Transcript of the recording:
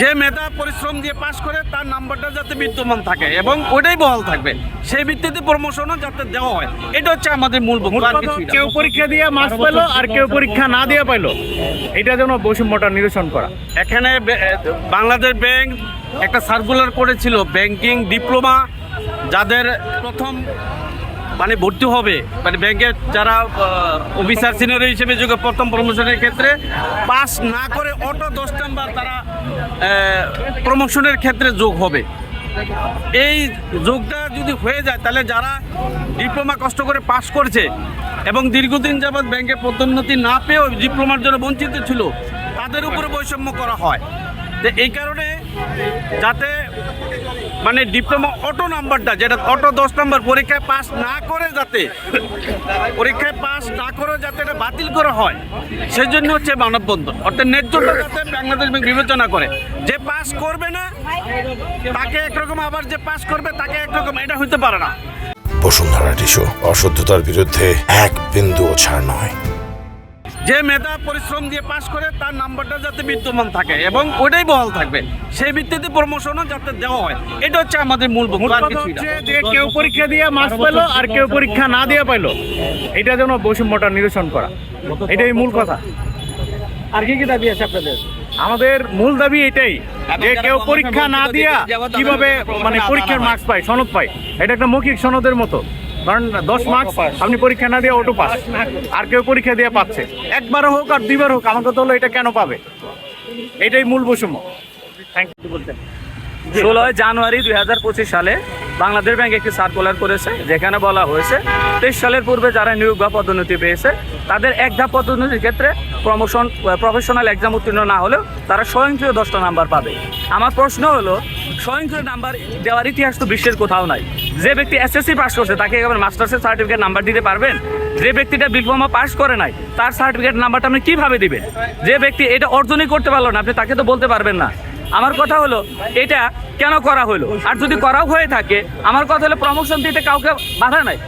যে মেধা পরিশ্রম দিয়ে পাশ করে তার নাম্বারটা যাতে বিদ্যমান থাকে এবং ওটাই বহাল থাকবে, সেই ভিত্তিতে প্রমোশনও যাতে দেওয়া হয়, এটা হচ্ছে আমাদের মূল বক্তব্য। আর কিছুই না। কেউ পরীক্ষা দিয়ে মার্কস পেলো আর কেউ পরীক্ষা না দিয়ে পাইলো, এটা যেন বৈষম্যটা নিরসন করা। এখানে বাংলাদেশ ব্যাংক একটা সার্কুলার করেছিল, ব্যাংকিং ডিপ্লোমা যাদের প্রথম মানে ভর্তি হবে, মানে ব্যাংকের যারা অফিসার সিনিয়র হিসেবে যোগ্য প্রথম প্রমোশনের ক্ষেত্রে পাস না করে অটো 10 নাম্বার তারা প্রমোশনের ক্ষেত্রে যোগ হবে। এই যোগটা যদি হয়ে যায় তাহলে যারা ডিপ্লোমা কষ্ট করে পাস করছে এবং দীর্ঘদিন যাবৎ ব্যাংকে পদোন্নতি না পেয়েও ডিপ্লোমার জন্য বঞ্চিত ছিল, তাদের উপরে বৈষম্য করা হয়। তো এই কারণে যাতে মানে ডিপ্লোমা অটো নাম্বারটা, যেটা অটো 10 নাম্বার পরীক্ষায় পাস না করে যাতে এটা বাতিল করা হয়, সেই জন্য হচ্ছে মানববন্ধন। অর্থাৎ ন্যায্যতা যাতে বাংলাদেশ ব্যাংক বিবেচনা করে, যে পাস করবে না তাকে একরকম, আবার যে পাস করবে তাকে একরকম, এটা হইতে পারে না। বসুন্ধরা টিস্যু, অশুদ্ধতার বিরুদ্ধে এক বিন্দুও ছাড় নয়। যে মেধা পরিশ্রম দিয়ে পাশ করে তার নাম্বারটা যাতে বিদ্যমান থাকে এবং ওটাই বহাল থাকবে, সেই ভিত্তিতে প্রমোশনও যাতে দেওয়া হয়, এটা হচ্ছে আমাদের মূল বক্তব্য। আর কিছুই না। যে কেউ পরীক্ষা দিয়ে মার্কস পেলো আর কেউ পরীক্ষা না দিয়ে পাইলো, এটা যেন বৈষম্যটা নিরসন করা, এটাই মূল কথা। আর কি দাবি আছে আপনাদের? আমাদের মূল দাবি এটাই যে কেউ পরীক্ষা না দিয়া কিভাবে মানে পরীক্ষার মার্কস পায়, সনদ পায়, এটা একটা মৌখিক সনদের মতো। কারণ 10 মার্কস আপনি পরীক্ষা না দিয়ে অটো পাস, আর কেউ পরীক্ষা দিয়ে পাচ্ছে, একবারও হোক আর দুইবার হোক, আমার কথা হলো এটা কেন পাবে, এটাই মূল বৈষম্য। Thank you. বলতেন 16 জানুয়ারি 2025 সালে বাংলাদেশ ব্যাংক একটি সার্কুলার করেছে, যেখানে বলা হয়েছে 23 সালের পূর্বে যারা নিয়োগ বা পদোন্নতি পেয়েছে তাদের এক ধাপ পদোন্নতির ক্ষেত্রে প্রফেশনাল এক্সাম উত্তীর্ণ না হলেও তারা স্বয়ংক্রিয় 10টা নাম্বার পাবে। আমার প্রশ্ন হলো, স্বয়ংক্রিয় নাম্বার দেওয়ার ইতিহাস তো বিশ্বের কোথাও নাই। যে ব্যক্তি এসএসসি পাস করছে তাকে এবার মাস্টার্সের সার্টিফিকেট নাম্বার দিতে পারবেন? যে ব্যক্তিটা ডিপ্লোমা পাস করে নাই তার সার্টিফিকেট নাম্বারটা আপনি কীভাবে দিবেন? যে ব্যক্তি এটা অর্জনই করতে পারলো না আপনি তাকে তো বলতে পারবেন না। আমার কথা হলো এটা কেন করা হলো, আর যদি করাও হয়ে থাকে আমার কথা হলো প্রমোশন দিতে কাউকে বাধা নাই,